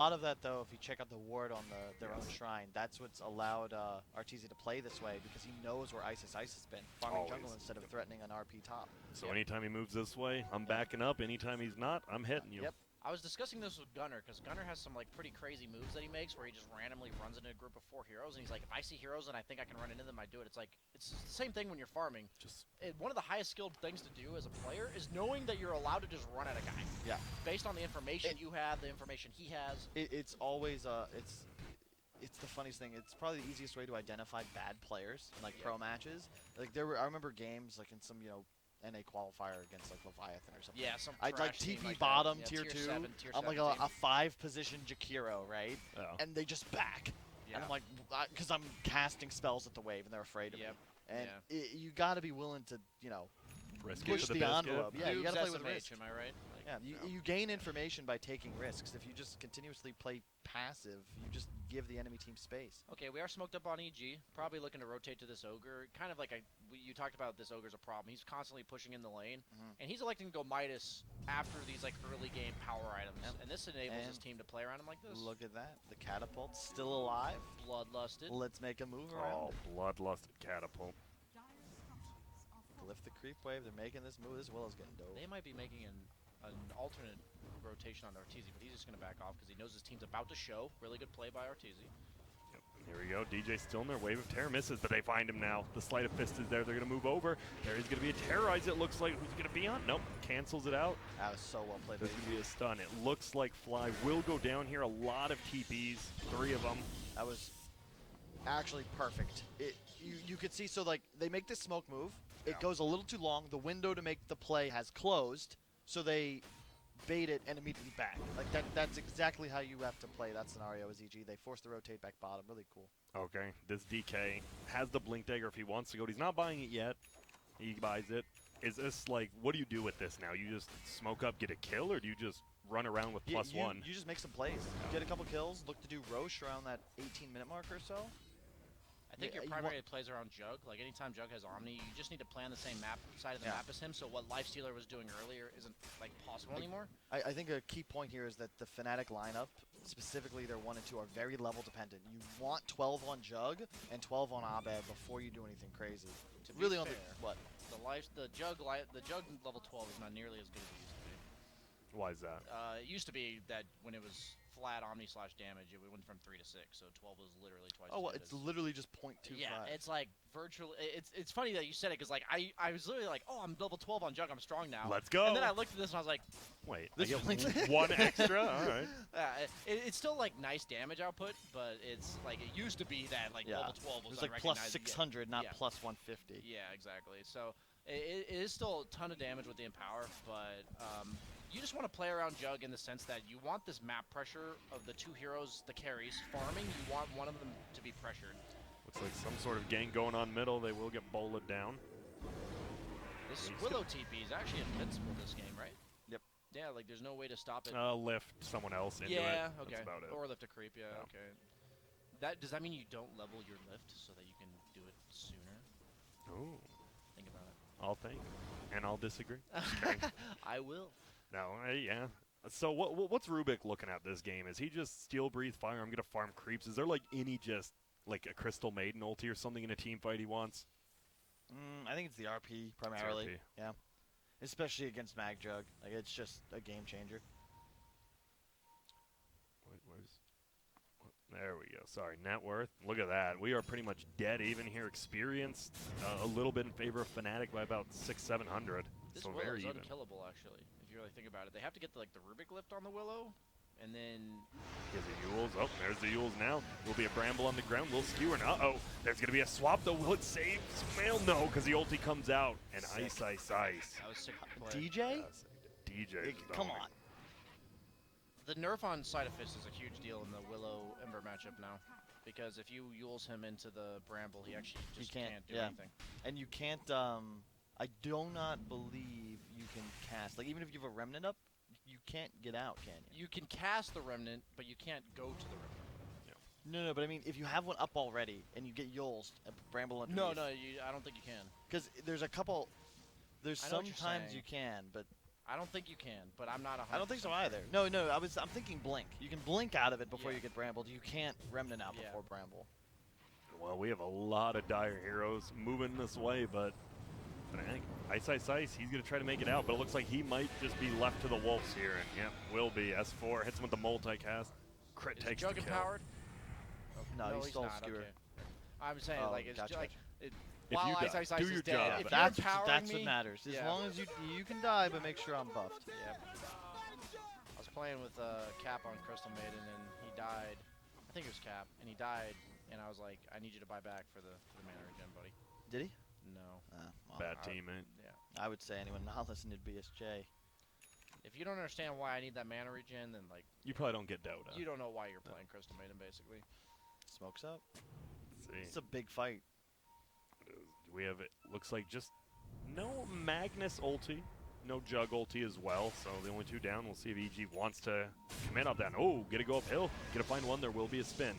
A lot of that, though, if you check out the ward on their own shrine, that's what's allowed Arteezy to play this way because he knows where Isis has been, farming jungle instead of threatening an RP top. So anytime he moves this way, I'm backing up. Anytime he's not, I'm hitting you. Yep. I was discussing this with Gunnar, because Gunnar has some like pretty crazy moves that he makes where he just randomly runs into a group of 4 heroes, and he's like, if I see heroes and I think I can run into them, I do it. It's like, it's the same thing when you're farming. One of the highest skilled things to do as a player is knowing that you're allowed to just run at a guy. Yeah. Based on the information you have, the information he has. It's always, it's the funniest thing. It's probably the easiest way to identify bad players in like pro matches. Like I remember games like in some, NA qualifier against like Leviathan or something. Yeah, some I'd like TP like bottom, yeah, tier 2. Seven, I'm like a 5-position Jakiro, right? Oh. And they just back. Yeah. And I'm like, because I'm casting spells at the wave and they're afraid of me. And you got to be willing to, push the envelope. Yeah, you got to play with risk. Am I right? Like, Yeah, you gain information by taking risks. If you just continuously play passive, you just give the enemy team space. Okay, we are smoked up on EG. Probably looking to rotate to this Ogre. Kind of like you talked about this Ogre's a problem. He's constantly pushing in the lane, and he's electing to go Midas after these like early game power items. And this enables his team to play around him like this. Look at that. The catapult's still alive. Bloodlusted. Let's make a move around. Oh, bloodlusted catapult. Lift the creep wave. They're making this move. This Willow's getting dope. They might be making an alternate rotation on Arteezy, but he's just going to back off because he knows his team's about to show. Really good play by Arteezy. Yep. Here we go. DJ still in there. Wave of Terror misses, but they find him now. The Sleight of Fist is there. They're going to move over. There is going to be a Terrorize, it looks like. Who's going to be on? Nope. Cancels it out. That was so well played. There's going to be a stun. It looks like Fly will go down here. A lot of TPs. 3 of them. That was actually perfect. You could see, so like they make this smoke move. It goes a little too long. The window to make the play has closed, so they bait it and immediately back. Like that's exactly how you have to play that scenario as EG. They force the rotate back bottom. Really cool. Okay, this DK has the Blink Dagger if he wants to go. He's not buying it yet. He buys it. Is this like, what do you do with this now? You just smoke up, get a kill, or do you just run around with +1? You just make some plays. Get a couple kills. Look to do Roche around that 18-minute mark or so. I think your primary plays are on Jug. Like anytime Jug has Omni, you just need to play on the same side of the map as him. So what Lifestealer was doing earlier isn't like possible anymore. I think a key point here is that the Fnatic lineup, specifically their 1 and 2, are very level dependent. You want 12 on Jug and 12 on Abed before you do anything crazy. To be really fair, only what? The Jug level 12 is not nearly as good as it used to be. Why is that? It used to be that when it was flat Omni / damage, it went from 3 to 6, so 12 was literally twice. Oh, well, it's literally just 0.25. Yeah, it's like virtually. It's funny that you said it because like I was literally like, oh, I'm level 12 on Jug, I'm strong now. Let's go. And then I looked at this and I was like, wait, this I get 1 extra. All right. It's still like nice damage output, but it's like it used to be that like level 12 was like plus 600, not plus 150. Yeah, exactly. So it is still a ton of damage with the Empower, but you just want to play around Jug in the sense that you want this map pressure of the 2 heroes, the carries, farming. You want one of them to be pressured. Looks like some sort of gang going on middle. They will get bowled down. This Willow TP is actually invincible this game, right? Yep. Yeah, like there's no way to stop it. Lift someone else into it. Yeah, okay. That's about it. Or lift a creep, yeah, okay. Does that mean you don't level your lift so that you can do it sooner? Ooh. Think about it. I'll think, and I'll disagree. I will. No, yeah. So what's Rubik looking at this game? Is he just Steel Breathe Fire? I'm going to farm creeps. Is there like any just like a Crystal Maiden ulti or something in a team fight he wants? I think it's the RP primarily. It's RP. Yeah. Especially against Mag Jug. Like it's just a game changer. There we go. Sorry, net worth. Look at that. We are pretty much dead even here. Experienced a little bit in favor of Fnatic by about 600-700. This so Willow very is even. unkillable, actually, if you really think about it. They have to get the Rubik lift on the Willow, and then... Here's the Yules. Oh, there's the Yules now. Will be a Bramble on the ground. Little skewer. Uh-oh. There's going to be a swap, though. Will it save Smail? No, because the ulti comes out. And Sick. Ice. That was sick play. DJ? DJ. Come on. The nerf on Side of Fist is a huge deal in the Willow Ember matchup now. Because if you Yules him into the Bramble, he actually just can't do anything. And you can't, I do not believe you can cast. Like, even if you have a Remnant up, you can't get out, can you? You can cast the Remnant, but you can't go to the Remnant. No, but I mean, if you have one up already and you get Yules, a Bramble underneath. No, I don't think you can. Because there's a couple, there's I know what you're sometimes saying. you can, but I don't think you can, but I'm not 100%. I don't think so either. No, I'm thinking blink. You can blink out of it before Yeah. you get brambled. You can't remnant out Yeah. before bramble. Well, we have a lot of dire heroes moving this way, but Fnatic, Ice, he's going to try to make it out, but it looks like he might just be left to the wolves here, and yep, will be. S4 hits him with the multicast. Crit Is takes Jug the kill. empowered? No, he he's stole not. skewer. Okay. I'm saying, Oh, like, it's gotcha, like, gotcha. while you Ice die, Ice Ice do is your dead, job. if But you're that's empowering what me, matters. As yeah. long as you can die, but make sure I'm buffed. Yeah. I was playing with Cap on Crystal Maiden, and he died. I think it was Cap, and he died, and I was like, I need you to buy back for the mana regen, buddy. Did he? No. Well, Bad teammate. Yeah. I would say anyone not listening to BSJ. If you don't understand why I need that mana regen, then like You probably don't get Dota. you don't know why you're playing Crystal Maiden, basically. Smokes up. Let's see. It's a big fight. We have it. Looks like just no Magnus ulti, no Jug ulti as well. So the only two down. We'll see if EG wants to commit up that. Oh, get to go uphill. Get to find one. There will be a spin.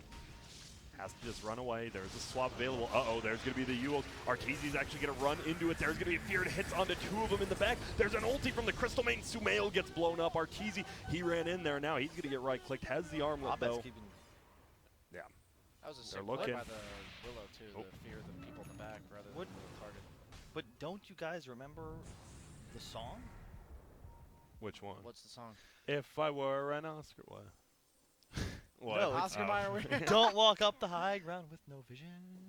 Has to just run away. There's a swap available. Uh-oh, there's going to be the Yule. Arteezy's actually going to run into it. There's going to be feared hits onto two of them in the back. There's an ulti from the Crystal Main. Sumail gets blown up. Arteezy, he ran in there. Now he's going to get right-clicked. Has the armlet, though. Keeping Yeah. That was a They're sick play looking. by the Willow too, Oh. to fear the people in the back rather than What- the target. But don't you guys remember the song? Which one? What's the song? If I were an Oscar, what? What? No, it's- Oscar Mayer winner. Don't walk up the high ground with no vision.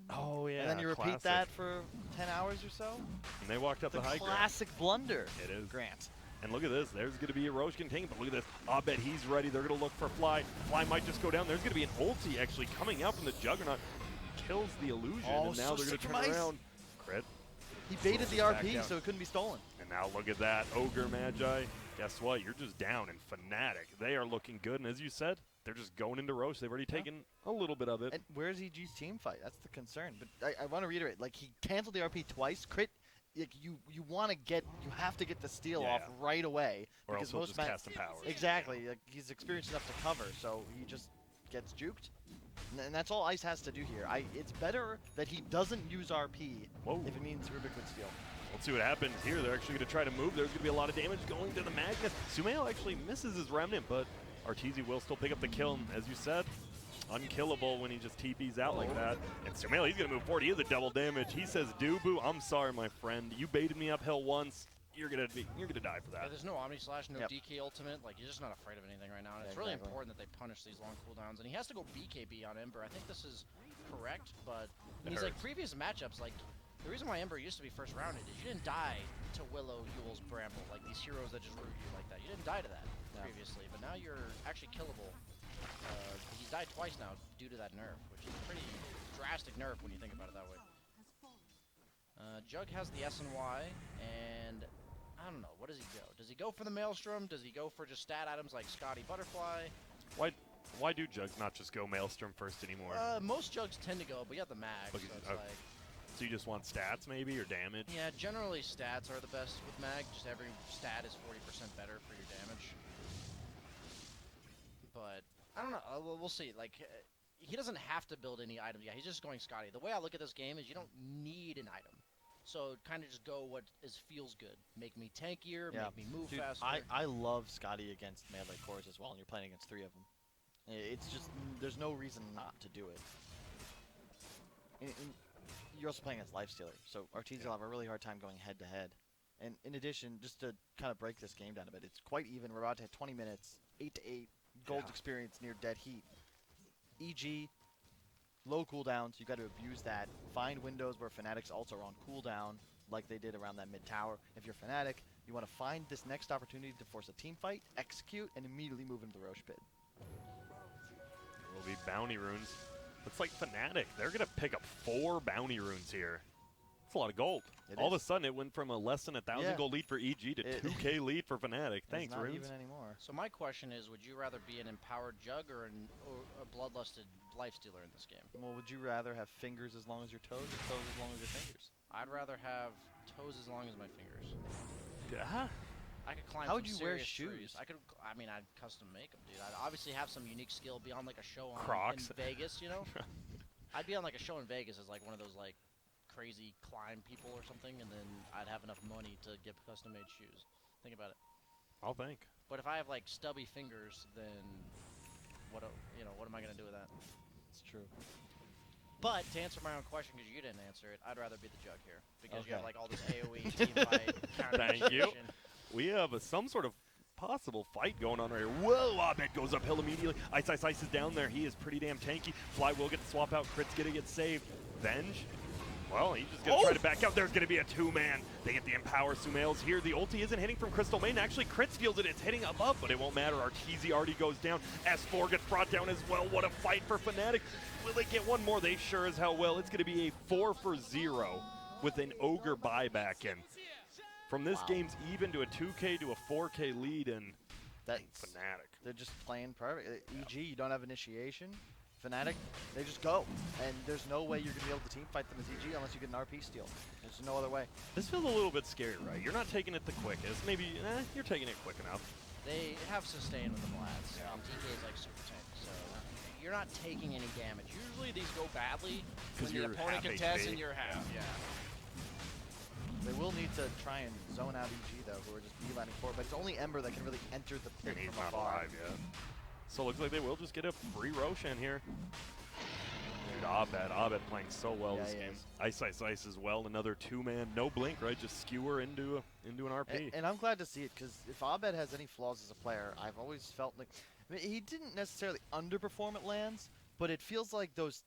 Oh, yeah. And then you repeat classic. that for 10 hours or so. And they walked up The the high ground. classic blunder. It is. Grant. And look at this. There's going to be a Roche contained, but look at this. Abed, he's ready. They're going to look for Fly. Fly might just go down. There's going to be an ulti actually coming out from the Juggernaut. Kills the illusion, Oh, and now so they're going sick to from turn Ice. around. Crit. He baited the Back RP down. so it couldn't be stolen. And now look at that. Ogre Magi. Guess what? You're just down. And Fnatic, they are looking good. And as you said, they're just going into Roche. They've already taken a little bit of it. And where's EG's team fight? That's the concern. But I want to reiterate, like, he canceled the RP twice. Crit, like, you have to get the steal Yeah. off right away. Or else because he'll most just ma- cast some powers. Exactly. Like, he's experienced enough to cover, so he just gets juked. And that's all Ice has to do here. It's better that he doesn't use RP Whoa. if it means Rubik would steal. Let's see what happens here. They're actually going to try to move. There's going to be a lot of damage going to the Magnus. Sumail actually misses his remnant, but Arteezy will still pick up the kill. And as you said, unkillable when he just TPs out like that. And Sumail, he's going to move forward. He has a double damage. He says, Dubu, I'm sorry, my friend. You baited me uphill once. You're gonna die for Yeah, that. there's no Omni Slash, no Yep. DK ultimate. Like, you're just not afraid of anything right now. And Yeah, it's really exactly. important that they punish these long cooldowns. And he has to go BKB on Ember. I think this is correct, but It in these like hurts. previous matchups, like the reason why Ember used to be first rounded is you didn't die to Willow, Yule's, Bramble, like these heroes that just root you like that. You didn't die to that No. previously, but now you're actually killable. He's died twice now due to that nerf, which is a pretty drastic nerf when you think about it that way. Jug has the SNY, and I don't know, what does he go? Does he go for the Maelstrom? Does he go for just stat items like Scotty Butterfly? Why do Jugs not just go Maelstrom first anymore? Most Jugs tend to go, but you have the mag, so Okay, it's okay. like... So you just want stats maybe or damage? Yeah, generally stats are the best with mag. Just every stat is 40% better for your damage. But, I don't know, we'll see. Like, he doesn't have to build any items. Yeah, he's just going Scotty. The way I look at this game is you don't need an item. So kind of just go what feels good. Make me tankier, Yeah. make me move Dude, faster. I love Scotty against melee cores as well, and you're playing against 3 of them. It's just, there's no reason not to do it. And you're also playing against Lifestealer, so Arteezy will have a really hard time going head-to-head. And in addition, just to kind of break this game down a bit, it's quite even. We're about to hit 20 minutes, 8-8, gold Yeah. experience near dead heat. EG, low cooldown, so you got to abuse that. Find windows where Fnatic's ults are on cooldown, like they did around that mid-tower. If you're Fnatic, you want to find this next opportunity to force a team fight, execute, and immediately move into the Roche pit. There will be bounty runes. Looks like Fnatic, they're going to pick up 4 bounty runes here. That's a lot of gold. It All of is. a sudden, it went from a less than 1,000 Yeah. gold lead for EG to It- 2K lead for Fnatic. Thanks, it's not runes. even anymore. So my question is, would you rather be an empowered Jug or a bloodlusted Lifestealer in this game? Well, would you rather have fingers as long as your toes or toes as long as your fingers? I'd rather have toes as long as my fingers. Yeah. I could climb How some would you wear serious trees. shoes? I mean, I'd custom make them, dude. I'd obviously have some unique skill beyond like a show on Crocs. in Vegas, you know? I'd be on like a show in Vegas as like one of those like crazy climb people or something, and then I'd have enough money to get custom made shoes. Think about it. I'll think. But if I have like stubby fingers, then what am I gonna do with that? It's true. But to answer my own question, because you didn't answer it, I'd rather be the Jug here because you have Okay. like all this AOE team fight. Thank you. counter-initiation. We have some sort of possible fight going on right here. Whoa, Abed goes uphill immediately. Ice is down there. He is pretty damn tanky. Fly will get the swap out. Crit's gonna get saved. Venge. Well, he's just going to try to back out. There's going to be a two-man. They get the Empower Sumails here. The ulti isn't hitting from Crystal Main. Actually, Crits feels it. It's hitting above, but it won't matter. Arteezy already goes down. S4 gets brought down as well. What a fight for Fnatic. Will they get one more? They sure as hell will. It's going to be a 4-for-0 with an Ogre buyback in. From this game's even to a 2K to a 4K lead, and That's Fnatic. They're just playing perfect. EG, you don't have initiation. Fnatic, they just go. And there's no way you're going to be able to team fight them as EG unless you get an RP steal. There's no other way. This feels a little bit scary, right? You're not taking it the quickest. Maybe you're taking it quick enough. They have sustain with the Vlads. DK is like super tank, so you're not taking any damage. Usually these go badly when the you're opponent half contests HP. and you're half. Yeah. They will need to try and zone out EG, though, who are just beelining forward. But it's only Ember that can really enter the pit And he's from not afar. alive yet. So it looks like they will just get a free Roshan here. Dude, Abed playing so well Yeah, this he game. is. Ice is well, another two-man, no blink, right? Just skewer into an RP. And I'm glad to see it, because if Abed has any flaws as a player, I've always felt like... I mean, he didn't necessarily underperform at LANs, but it feels like those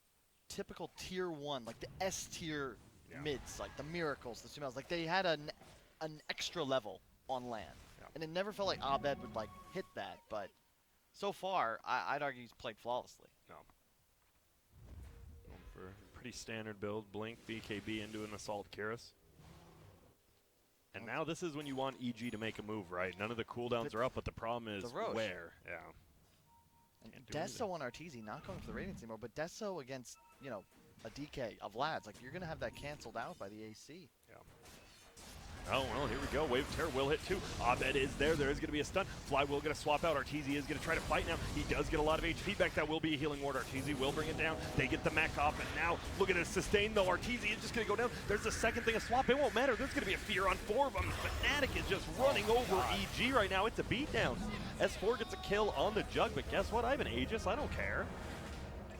typical tier 1, like the S tier mids, like the Miracles, the Sumails, like they had an extra level on LAN. Yeah. And it never felt like Abed would like hit that, but so far, I'd argue he's played flawlessly. No. Going for a pretty standard build. Blink, BKB into an Assault Kyrus. And now this is when you want EG to make a move, right? None of the cooldowns are up, but the problem is the Roche. where. Yeah. And Can't do Deso anything. on Arteezy, not going for the Radiance anymore, but Deso against, you know, a DK of Lads, like you're going to have that canceled out by the AC. Yeah. Oh, well, here we go. Wave of Terror will hit too. Abed is there. There is going to be a stun. Fly will get a swap out. Arteezy is going to try to fight now. He does get a lot of HP back. That will be a healing ward. Arteezy will bring it down. They get the mech off, and now look at his sustain, though. Arteezy is just going to go down. There's the second thing, a swap. It won't matter. There's going to be a fear on 4 of them. Fnatic is just running over EG right now. It's a beatdown. S4 gets a kill on the Jug, but guess what? I have an Aegis. I don't care.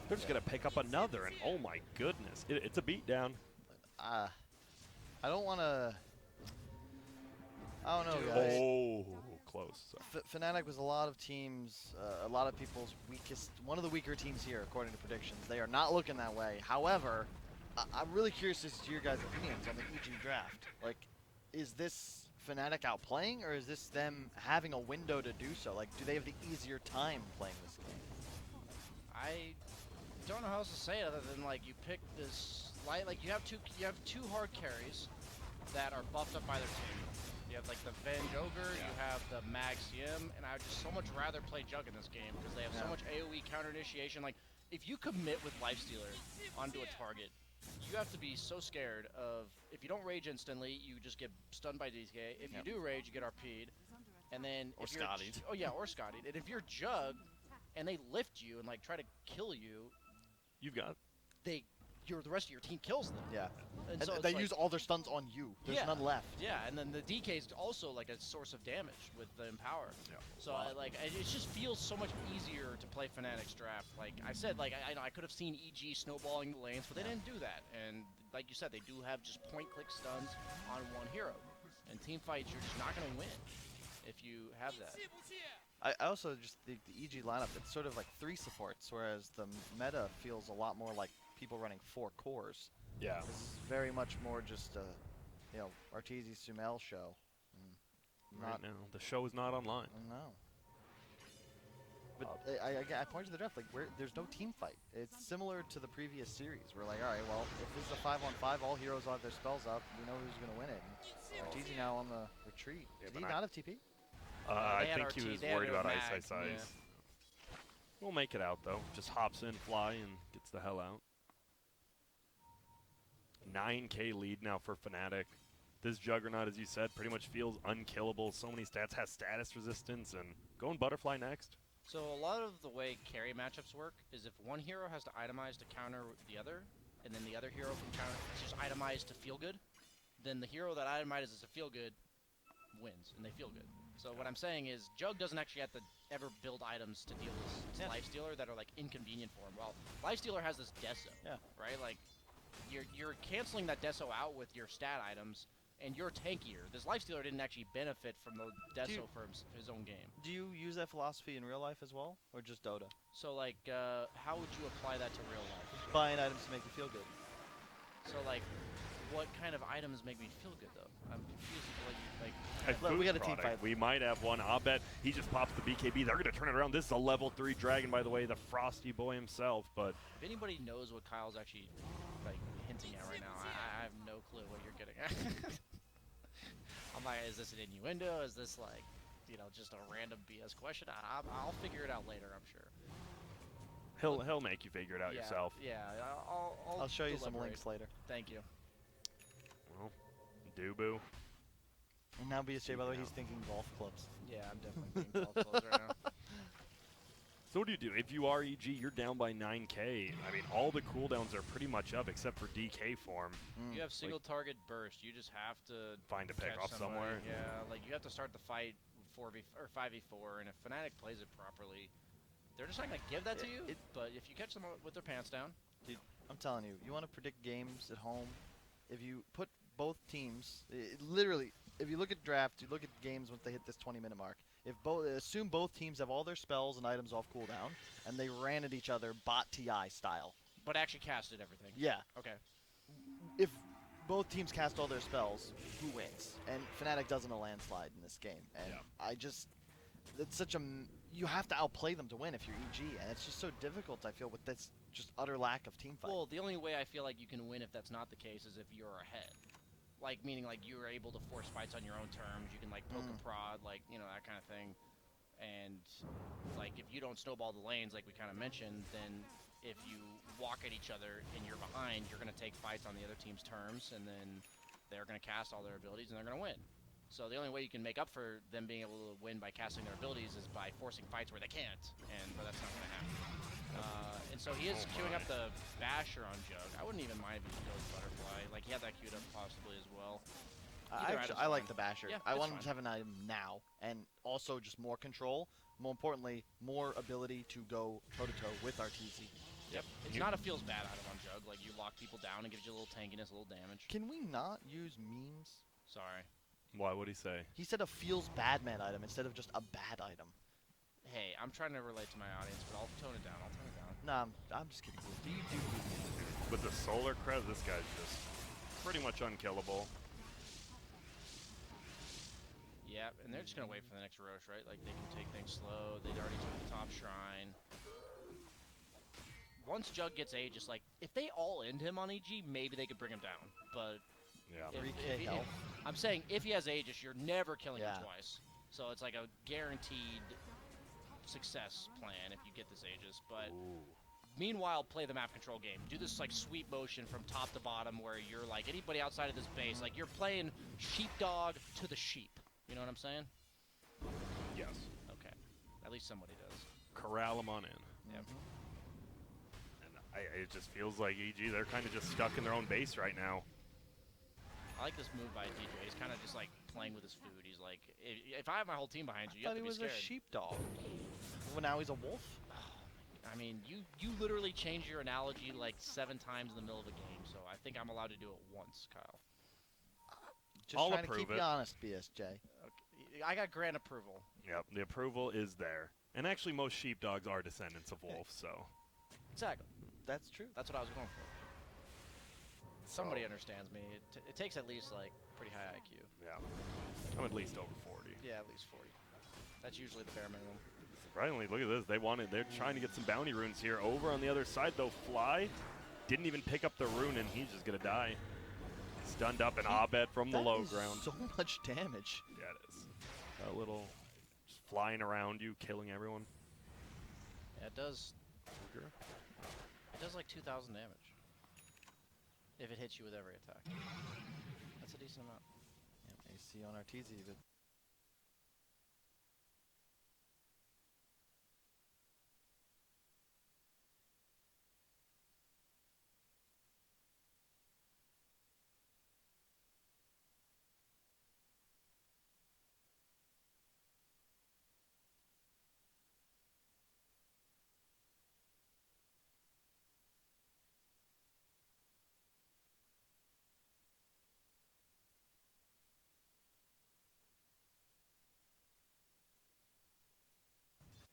They're just going to pick up another, and oh my goodness. It's a beatdown. I don't want to... I don't know, guys. Oh, close. Fnatic was a lot of teams, a lot of people's weakest, one of the weaker teams here, according to predictions. They are not looking that way. However, I'm really curious as to your guys' opinions on the EG draft. Like, is this Fnatic outplaying, or is this them having a window to do so? Like, do they have the easier time playing this game? I don't know how else to say it other than like you pick this light, like you have two hard carries that are buffed up by their team. You have like the Venge Ogre, you have the Mag CM, and I would just so much rather play Jug in this game because they have so much AoE counter initiation. Like if you commit with Lifestealer onto a target, you have to be so scared of if you don't rage instantly, you just get stunned by DK. If you do rage, you get RP'd, and then Or if you're Scottied. Oh yeah, or Scottied. And if you're Jug and they lift you and like try to kill you, You've got the rest of your team kills them. Yeah. And And so it's they like- use all their stuns on you. There's none left. Yeah, and then the DK is also like a source of damage with the Empower. Yeah. So it just feels so much easier to play Fnatic's draft. Like I said, like I could have seen EG snowballing the lanes, but they didn't do that. And like you said, they do have just point-click stuns on one hero. And team fights, you're just not going to win if you have that. I also just think the EG lineup, it's sort of like 3 supports, whereas the meta feels a lot more like people running 4 cores. yeah. This is very much more just a, you know, Arteezy Sumail show. Right now, the show is not online. I don't know. But I pointed to the draft, like, there's no team fight. It's similar to the previous series. We're like, all right, well, if this is a 5-on-5, all heroes have their spells up. We know who's going to win it. And Arteezy now on the retreat. Yeah, Did he but not have TP? I They had think he RT, was they had worried a about mag, Ice. We'll make it out, though. Just hops in, fly, and gets the hell out. 9K lead now for Fnatic. This Juggernaut, as you said, pretty much feels unkillable. So many stats, has status resistance, and going Butterfly next. So a lot of the way carry matchups work is if one hero has to itemize to counter the other, and then the other hero can counter, it's just itemized to feel good, then the hero that itemizes to feel good wins, and they feel good. So what I'm saying is, Jug doesn't actually have to ever build items to deal with Yes. Lifestealer that are like inconvenient for him. Well, Lifestealer has this Deso, Yeah. right? Like, you're canceling that Deso out with your stat items, and you're tankier. This Lifestealer didn't actually benefit from the Deso for his own game. Do you use that philosophy in real life as well, or just Dota? So like, how would you apply that to real life? Buying items to make you feel good. So like, what kind of items make me feel good though? I'm confused with what you like. A Look, we food got a team product. fight. We might have one. I'll bet he just pops the BKB. They're going to turn it around. This is a level 3 dragon, by the way, the Frosty boy himself. But If anybody knows what Kyle's actually like hinting at right now, I have no clue what you're getting at. I'm like, is this an innuendo? Is this like, you know, just a random BS question? I'll figure it out later, I'm sure. he'll make you figure it out Yeah, yourself. Yeah, I'll show you some deliberate. links later. Thank you. Well, Dubu. And now BSJ, by the way, he's thinking golf clubs. Yeah, I'm definitely being golf close right now. So what do you do? If you are EG, you're down by 9k. I mean, all the cooldowns are pretty much up except for DK form. You have single target burst. You just have to Find a pick catch off somebody. somewhere. Yeah, like you have to start the fight 4v or 5v4, and if Fnatic plays it properly, they're just not gonna give that to you. But if you catch them with their pants down, Dude, I'm telling you, you want to predict games at home? If you put both teams, literally, if you look at draft, you look at games once they hit this 20-minute mark. Assume both teams have all their spells and items off cooldown, and they ran at each other bot TI style. but actually casted everything. Yeah. Okay. If both teams cast all their spells, who wins? And Fnatic does in a landslide in this game. And it's such a you have to outplay them to win if you're EG, and it's just so difficult. I feel with this just utter lack of team fight. Well, the only way I feel like you can win if that's not the case is if you're ahead. Like, meaning, like, you're able to force fights on your own terms. You can, like, poke a prod, like, you know, that kind of thing. And, like, if you don't snowball the lanes, like we kind of mentioned, then if you walk at each other and you're behind, you're going to take fights on the other team's terms, and then they're going to cast all their abilities, and they're going to win. So the only way you can make up for them being able to win by casting their abilities is by forcing fights where they can't, but that's not going to happen. And so he is queuing up the Basher on Jug. I wouldn't even mind if he goes Butterfly. Like, he had that queued up possibly as well. I like the Basher. Yeah, I it's want him fine. to have an item now, and also just more control. More importantly, more ability to go toe-to-toe with RTZ. Yep. It's not a feels bad item on Jug. Like, you lock people down and gives you a little tankiness, a little damage. Can we not use memes? Sorry. Why would he say? He said a feels bad man item instead of just a bad item. Hey, I'm trying to relate to my audience, but I'll tone it down. Nah, I'm just kidding. Do you do? With the Solar Crest, this guy's just pretty much unkillable. Yeah, and they're just going to wait for the next Roche, right? Like, they can take things slow. They already took the top shrine. Once Jug gets Aegis, like, if they all end him on EG, maybe they could bring him down. But Yeah. 3K health. I'm saying if he has Aegis, you're never killing Yeah. him twice. So it's like a guaranteed success plan if you get this Aegis. But Ooh. meanwhile, play the map control game. Do this like sweep motion from top to bottom where you're like anybody outside of this base, like you're playing sheepdog to the sheep. You know what I'm saying? Yes. Okay. At least somebody does. Corral him on in. Yep. And it just feels like EG, they're kind of just stuck in their own base right now. I like this move by DJ. He's kind of just like playing with his food. He's like, if I have my whole team behind you, you I have thought to he be was scared. a sheepdog. Well, now he's a wolf. I mean, you literally changed your analogy like 7 times in the middle of a game, so I think I'm allowed to do it once, Kyle. Just I'll trying to approve keep it. you honest, BSJ. Okay. I got grant approval. Yep, the approval is there. And actually, most sheepdogs are descendants of wolves, so. Exactly. That's true. That's what I was going for. Somebody understands me. It takes at least like pretty high IQ. Yeah. I'm at least over 40. Yeah, at least 40. That's usually the bare minimum. Surprisingly, look at this. They're trying to get some bounty runes here. Over on the other side, though, Fly didn't even pick up the rune, and he's just going to die. Stunned up and Abed from the low ground. So much damage. Yeah, it is. That little just flying around you, killing everyone. Yeah, it does. It does like 2,000 damage. If it hits you with every attack. That's a decent amount. Yeah, AC on RTZ, but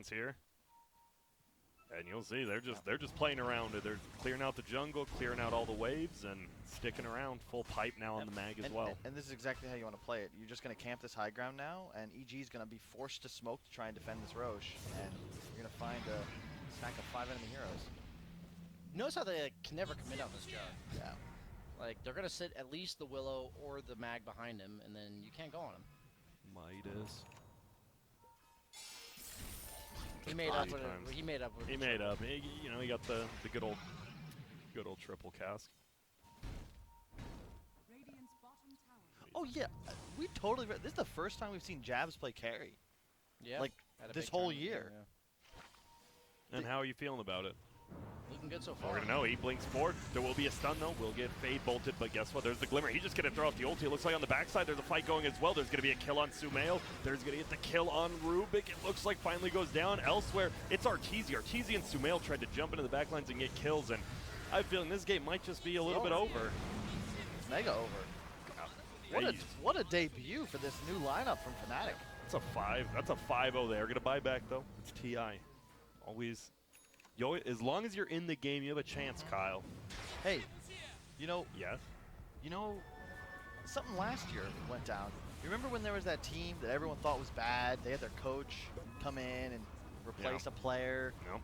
here. And you'll see they're just playing around it. They're clearing out the jungle, clearing out all the waves, and sticking around. Full pipe now on the mag as well. And this is exactly how you want to play it. You're just going to camp this high ground now, and EG is going to be forced to smoke to try and defend this Roche, and you're going to find a stack of 5 enemy heroes. Notice how they can never commit on this jug. Yeah. Like, they're going to sit at least the Willow or the mag behind him, and then you can't go on him. Midas. He made up with it. He made up with it. He made up. You know, he got the good old triple cask. Oh yeah, we totally. This is the first time we've seen Jabs play carry. Yeah. Like this whole year. Yeah. And how are you feeling about it? Looking good so far. We're gonna know. He blinks forward. There will be a stun though. We'll get fade bolted, but guess what? There's the glimmer. He's just gonna throw out the ulti. It looks like on the backside there's a fight going as well. There's gonna be a kill on Sumail. There's gonna get the kill on Rubik. It looks like finally goes down. Elsewhere, it's Arteezy. Arteezy and Sumail tried to jump into the backlines and get kills, and I have a feeling this game might just be a little bit over. It's mega over. What a debut for this new lineup from Fnatic. That's a 5. That's a 5-0 there. Gonna buy back though. It's TI. Always. As long as you're in the game, you have a chance, Kyle. Hey, you know. Yes. You know, something last year went down. You remember when there was that team that everyone thought was bad? They had their coach come in and replace a player. No.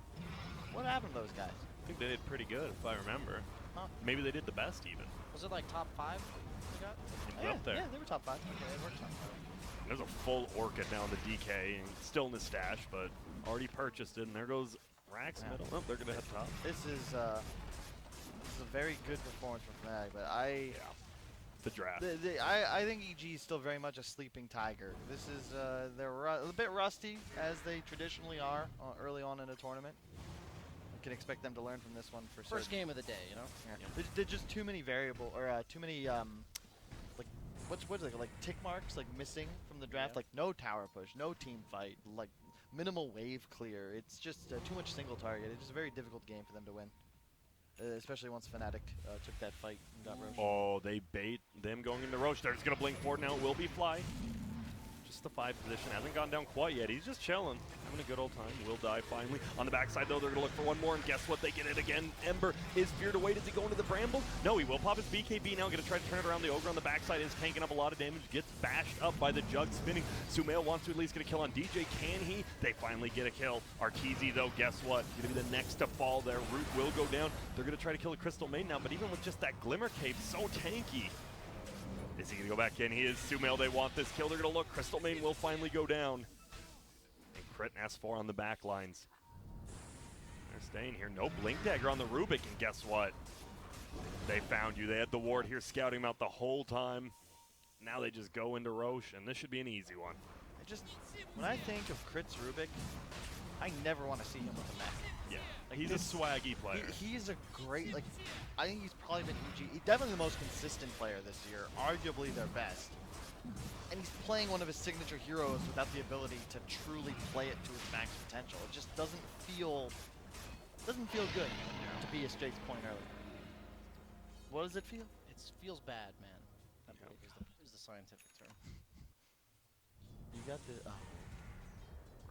What happened to those guys? I think they did pretty good, if I remember. Huh. Maybe they did the best even. Was it like top 5 we got? It was up there. Yeah, they were top 5. Okay, they were top 5. There's a full Orchid now in the DK, and still in the stash, but already purchased it, and there goes Rax middle. Oh, they're going to head top. This is a very good performance from Fnatic, but The draft. I think EG is still very much a sleeping tiger. This is they're a bit rusty, as they traditionally are early on in a tournament. You can expect them to learn from this one for certain. First game of the day, you know? Yeah. There's just too many variable, or too many, like, what's it, like tick marks, like missing from the draft, like no tower push, no team fight, like minimal wave clear. It's just too much single target. It's just a very difficult game for them to win. Especially once Fnatic took that fight and got Roche. Oh, they bait them going into Roche. There's going to blink forward now. It will be Fly. Just the 5 position. Hasn't gone down quite yet. He's just chilling. Having a good old time. Will die finally. On the backside, though, they're going to look for one more. And guess what? They get it again. Ember is feared away. Does he go into the Bramble? No, he will pop his BKB now. Going to try to turn it around. The Ogre on the backside is tanking up a lot of damage. Gets bashed up by the Jug spinning. Sumail wants to at least get a kill on DJ. Can he? They finally get a kill. Arteezy, though, guess what? Going to be the next to fall there. Root will go down. They're going to try to kill a Crystal Maiden now. But even with just that Glimmer Cape, so tanky. Is he going to go back in? He is. Sumail, they want this kill. They're going to look. Crystal Maiden will finally go down. And Crit and S4 on the back lines. They're staying here. No Blink Dagger on the Rubik. And guess what? They found you. They had the ward here scouting him out the whole time. Now they just go into Roche, and this should be an easy one. When I think of Crit's Rubik, I never want to see him with a mech. Yeah. Like he's a swaggy player. He's a great, like, I think he's probably been definitely the most consistent player this year, arguably their best. And he's playing one of his signature heroes without the ability to truly play it to its max potential. It just doesn't feel good to be a straight point early. What does it feel? It feels bad, man. I believe is the scientific term. You got the...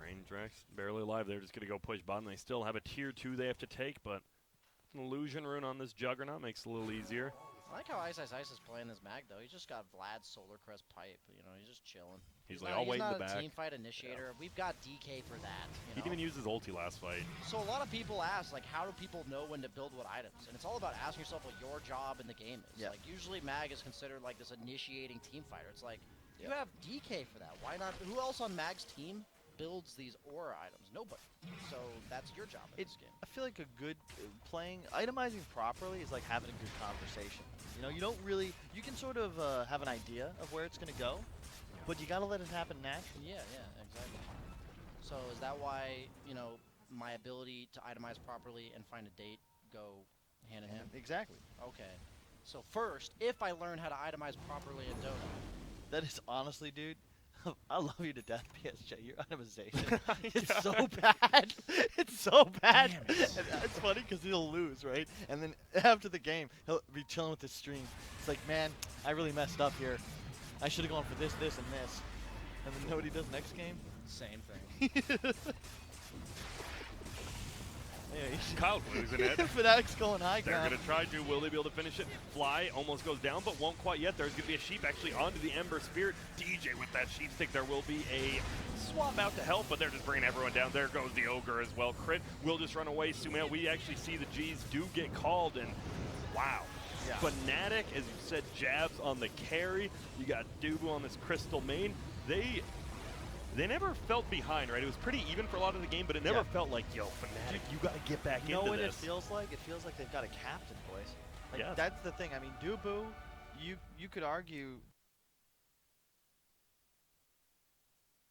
Rain Drex barely alive. They're just going to go push bottom. They still have a tier 2 they have to take, but an illusion rune on this Juggernaut makes it a little easier. I like how Ice is playing this mag, though. He just got Vlad's Solar Crest pipe. You know, he's just chilling. He's like, I'll wait in the back. He's not a team fight initiator. Yeah. We've got DK for that. He didn't even use his ulti last fight. So a lot of people ask, like, how do people know when to build what items? And it's all about asking yourself what your job in the game is. Yeah. Like, usually mag is considered like this initiating team fighter. It's like, you have DK for that. Why not? Who else on mag's team builds these aura items? Nobody. So that's your job in this game. I feel like a good itemizing properly is like having a good conversation. You know, you don't really, you can sort of have an idea of where it's going to go, but you got to let it happen naturally. Yeah, exactly. So is that why, you know, my ability to itemize properly and find a date go hand in hand? Exactly. Okay. So first, if I learn how to itemize properly in Dota. That is honestly, dude, I love you to death, PSJ. Your itemization, it's so bad. It's so bad. And it's funny because he'll lose, right? And then after the game, he'll be chilling with his stream. It's like, man, I really messed up here. I should have gone for this, this, and this. And then you know what he does next game? Same thing. Kyle's losing it. Fnatic's going high They're ground. going to try to. Will they be able to finish it? Fly almost goes down, but won't quite yet. There's going to be a sheep actually onto the Ember Spirit. DJ with that sheep stick. There will be a swap out to help, but they're just bringing everyone down. There goes the Ogre as well. Crit will just run away. Sumail, we actually see the G's do get called, and wow. Yeah. Fnatic, as you said, jabs on the carry. You got Dubu on this Crystal main. They never felt behind, right? It was pretty even for a lot of the game, but it never felt like, yo, Fnatic, you got to get back You know into what this. it feels like? It feels like they've got a captain, boys. Like, Yes. that's the thing. I mean, Dubu, you could argue